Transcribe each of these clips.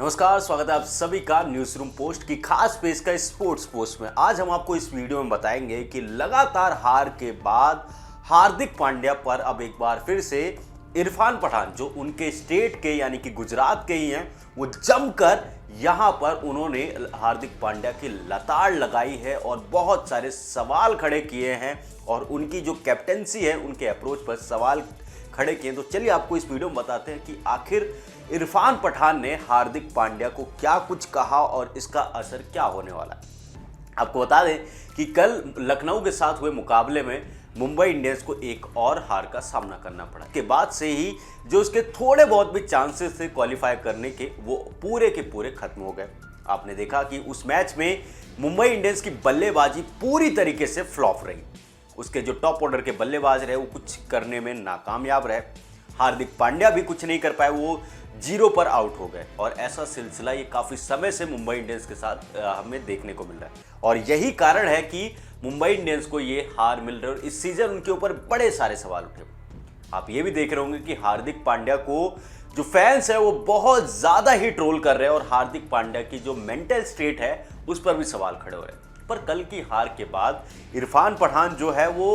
नमस्कार, स्वागत है आप सभी का न्यूज रूम पोस्ट की खास पेशकश स्पोर्ट्स पोस्ट में। आज हम आपको इस वीडियो में बताएंगे कि लगातार हार के बाद हार्दिक पांड्या पर अब एक बार फिर से इरफान पठान, जो उनके स्टेट के यानी कि गुजरात के ही हैं, वो जमकर यहाँ पर उन्होंने हार्दिक पांड्या की लताड़ लगाई है और बहुत सारे सवाल खड़े किए हैं और उनकी जो कैप्टेंसी है उनके अप्रोच पर सवाल खड़े किए। तो चलिए आपको इस वीडियो में बताते हैं कि आखिर इरफान पठान ने हार्दिक पांड्या को क्या कुछ कहा और इसका असर क्या होने वाला है। आपको बता दें कि कल लखनऊ के साथ हुए मुकाबले में मुंबई इंडियंस को एक और हार का सामना करना पड़ा। के बाद से ही जो उसके थोड़े बहुत भी चांसेस थे क्वालिफाई करने के, वो पूरे के पूरे खत्म हो गए। आपने देखा कि उस मैच में मुंबई इंडियंस की बल्लेबाजी पूरी तरीके से फ्लॉप रही। उसके जो टॉप ऑर्डर के बल्लेबाज रहे वो कुछ करने में नाकामयाब रहे। हार्दिक पांड्या भी कुछ नहीं कर पाए, वो 0 पर आउट हो गए और ऐसा सिलसिला ये काफ़ी समय से मुंबई इंडियंस के साथ हमें देखने को मिल रहा है और यही कारण है कि मुंबई इंडियंस को ये हार मिल रही है और इस सीजन उनके ऊपर बड़े सारे सवाल उठे। आप ये भी देख रहे होंगे कि हार्दिक पांड्या को जो फैंस है वो बहुत ज़्यादा ही ट्रोल कर रहे हैं और हार्दिक पांड्या की जो मेंटल स्टेट है उस पर भी सवाल खड़े हो रहे हैं। पर कल की हार के बाद इरफान पठान जो है वो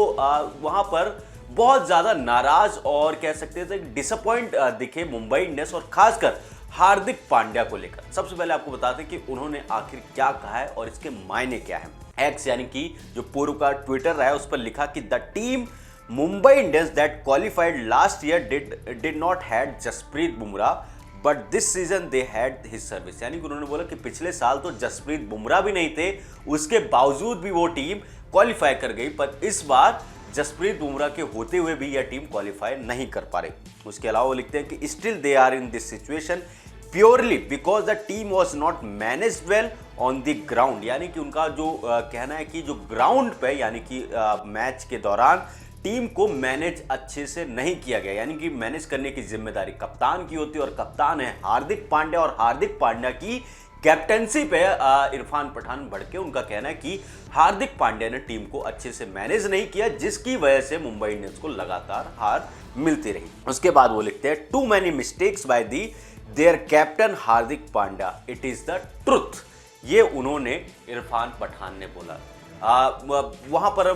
वहाँ पर बहुत ज़्यादा नाराज और कह सकते थे डिसअपॉइंट दिखे मुंबई इंडियंस और खासकर हार्दिक पांड्या को लेकर। सबसे पहले आपको बताते हैं कि उन्होंने आखिर क्या कहा है और इसके मायने क्या हैं। एक्स यानी कि जो पूर्व का ट्विटर रहा है उस पर लिखा कि the team Mumbai Indians that qualified last year did not had Jasprit Bumrah but this season they had his service. यानी कि उन्होंने बोला कि पिछले साल तो जसप्रीत बुमराह भी नहीं थे, उसके बावजूद भी वो टीम क्वालिफाई कर गई, पर इस बार जसप्रीत बुमराह के होते हुए भी यह टीम क्वालिफाई नहीं कर पा रही। उसके अलावा वो लिखते हैं कि still they are in this situation purely because the team was not managed well on the ground. यानी कि उनका जो कहना है कि जो ग्राउंड पे यानी कि मैच के दौरान टीम को मैनेज अच्छे से नहीं किया गया। यानी कि मैनेज करने की जिम्मेदारी कप्तान की होती है और कप्तान है हार्दिक पांड्या और हार्दिक पांड्या की कैप्टेंसी पे इरफान पठान बढ़ के उनका कहना है कि हार्दिक पांड्या ने टीम को अच्छे से मैनेज नहीं किया, जिसकी वजह से मुंबई इंडियंस को लगातार हार मिलती रही। उसके बाद वो लिखते हैं too many mistakes by the their captain Hardik Pandya, it is the truth. ये उन्होंने इरफान पठान ने बोला। वहाँ पर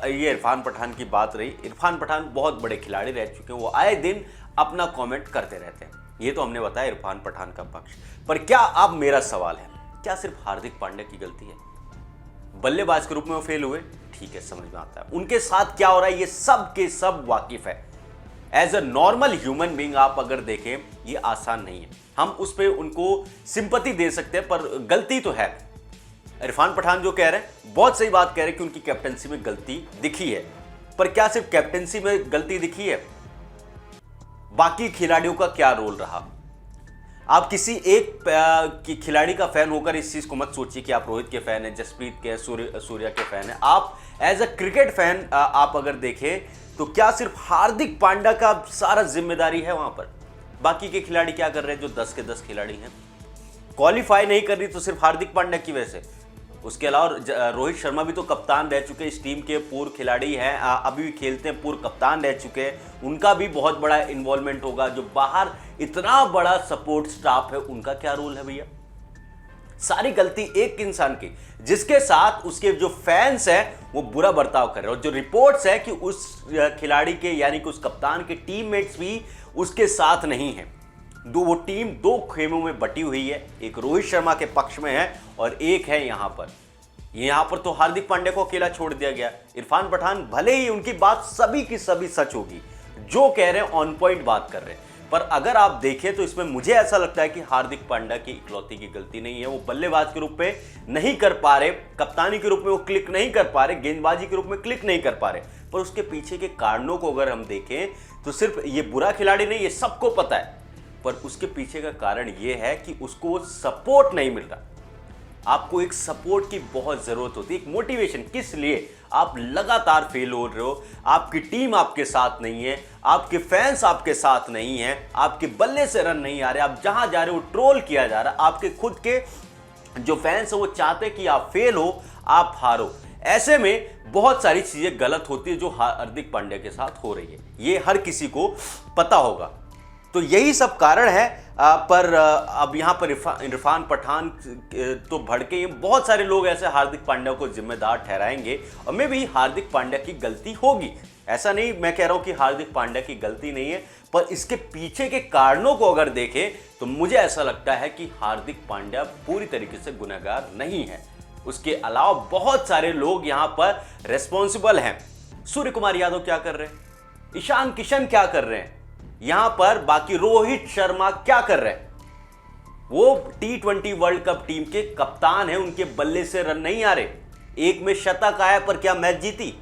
ये इरफान पठान की बात रही। इरफान पठान बहुत बड़े खिलाड़ी रह चुके हैं, वो आए दिन अपना कमेंट करते रहते हैं। ये तो हमने बताया इरफान पठान का पक्ष, पर क्या अब मेरा सवाल है, क्या सिर्फ हार्दिक पांड्या की गलती है? बल्लेबाज के रूप में वो फेल हुए, ठीक है, समझ में आता है। उनके साथ क्या हो रहा है ये सब के सब वाकिफ है। As a normal human being आप अगर देखें ये आसान नहीं है। हम उस पर उनको सिंपैथी दे सकते हैं, पर गलती तो है। इरफान पठान जो कह रहे हैं बहुत सही बात कह रहे हैं कि उनकी कैप्टेंसी में गलती दिखी है, पर क्या सिर्फ कैप्टेंसी में गलती दिखी है? बाकी खिलाड़ियों का क्या रोल रहा? आप किसी एक खिलाड़ी का फैन होकर इस चीज को मत सोचिए कि आप रोहित के फैन हैं, जसप्रीत के, सूर्या के फैन हैं। आप एज अ क्रिकेट फैन आप अगर देखें तो क्या सिर्फ हार्दिक पांड्या का सारा जिम्मेदारी है वहां पर? बाकी के खिलाड़ी क्या कर रहे हैं? जो 10 के 10 खिलाड़ी हैं, क्वालिफाई नहीं कर रही तो सिर्फ हार्दिक पांड्या की वजह से। उसके अलावा रोहित शर्मा भी तो कप्तान रह चुके, इस टीम के पूर्व खिलाड़ी हैं, अभी भी खेलते हैं, पूर्व कप्तान रह चुके हैं, उनका भी बहुत बड़ा इन्वॉल्वमेंट होगा। जो बाहर इतना बड़ा सपोर्ट स्टाफ है उनका क्या रोल है भैया? सारी गलती एक इंसान की, जिसके साथ उसके जो फैंस हैं वो बुरा बर्ताव कर रहे हैं और जो रिपोर्ट्स है कि उस खिलाड़ी के यानी कि उस कप्तान के टीममेट्स भी उसके साथ नहीं है। वो टीम 2 खेमों में बटी हुई है, एक रोहित शर्मा के पक्ष में है और एक है यहां पर तो हार्दिक पांड्या को अकेला छोड़ दिया गया। इरफान पठान भले ही उनकी बात सभी की सभी सच होगी, जो कह रहे हैं ऑन पॉइंट बात कर रहे हैं, पर अगर आप देखें तो इसमें मुझे ऐसा लगता है कि हार्दिक पांड्या की इकलौती की गलती नहीं है। वो बल्लेबाज के रूप में नहीं कर पा रहे, कप्तानी के रूप में वो क्लिक नहीं कर पा रहे, गेंदबाजी के रूप में क्लिक नहीं कर पा रहे, पर उसके पीछे के कारणों को अगर हम देखें तो सिर्फ ये बुरा खिलाड़ी नहीं, ये सबको पता है, पर उसके पीछे का कारण यह है कि उसको सपोर्ट नहीं मिल रहा। आपको एक सपोर्ट की बहुत जरूरत होती है, एक मोटिवेशन। किस लिए? आप लगातार फेल हो रहे हो, आपकी टीम आपके साथ नहीं है, आपके फैंस आपके साथ नहीं है, आपके बल्ले से रन नहीं आ रहे, आप जहां जा रहे हो ट्रोल किया जा रहा है, आपके खुद के जो फैंस है वो चाहते कि आप फेल हो, आप हारो। ऐसे में बहुत सारी चीजें गलत होती है जो हार्दिक पांड्या के साथ हो रही है, ये हर किसी को पता होगा। तो यही सब कारण है। पर अब यहाँ पर इरफान पठान तो भड़के हैं। बहुत सारे लोग ऐसे हार्दिक पांड्या को जिम्मेदार ठहराएंगे और मे भी हार्दिक पांड्या की गलती होगी। ऐसा नहीं मैं कह रहा हूं कि हार्दिक पांड्या की गलती नहीं है, पर इसके पीछे के कारणों को अगर देखें तो मुझे ऐसा लगता है कि हार्दिक पांड्या पूरी तरीके से गुनहगार नहीं है। उसके अलावा बहुत सारे लोग यहां पर रेस्पॉन्सिबल हैं। सूर्य कुमार यादव क्या कर रहे हैं, ईशान किशन क्या कर रहे हैं यहां पर, बाकी रोहित शर्मा क्या कर रहे हैं। वो T20 वर्ल्ड कप टीम के कप्तान हैं, उनके बल्ले से रन नहीं आ रहे। एक में शतक आया पर क्या मैच जीती?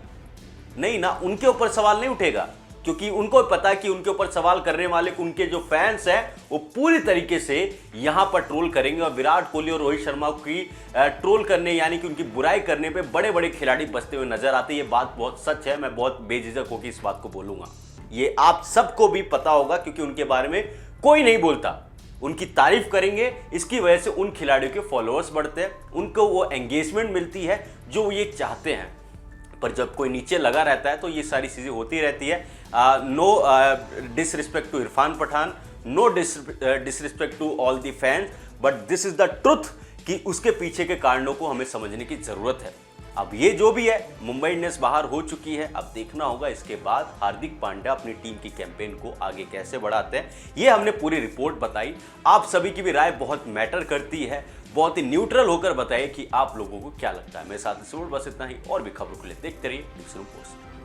नहीं ना, उनके ऊपर सवाल नहीं उठेगा, क्योंकि उनको पता है कि उनके ऊपर सवाल करने वाले उनके जो फैंस हैं वो पूरी तरीके से यहां पर ट्रोल करेंगे। और विराट कोहली और रोहित शर्मा की ट्रोल करने यानी कि उनकी बुराई करने पे बड़े बड़े खिलाड़ी बचते हुए नजर आते हैं। ये बात बहुत सच है, मैं बहुत बेझिझक होकर इस बात को बोलूंगा। ये आप सबको भी पता होगा, क्योंकि उनके बारे में कोई नहीं बोलता। उनकी तारीफ करेंगे, इसकी वजह से उन खिलाड़ियों के फॉलोअर्स बढ़ते हैं, उनको वो एंगेजमेंट मिलती है जो वो ये चाहते हैं। पर जब कोई नीचे लगा रहता है तो ये सारी चीज़ें होती रहती है। No disrespect to Irfan Pathan, no disrespect to all the fans, but this is the truth कि उसके पीछे के कारणों को हमें समझने की ज़रूरत है। अब ये जो भी है, मुंबई इंडियंस बाहर हो चुकी है। अब देखना होगा इसके बाद हार्दिक पांड्या अपनी टीम की कैंपेन को आगे कैसे बढ़ाते हैं। ये हमने पूरी रिपोर्ट बताई। आप सभी की भी राय बहुत मैटर करती है। बहुत ही न्यूट्रल होकर बताइए कि आप लोगों को क्या लगता है। मेरे साथ बस इतना ही, और भी खबरों के लिए देखते रहिए न्यूज़रूम पोस्ट।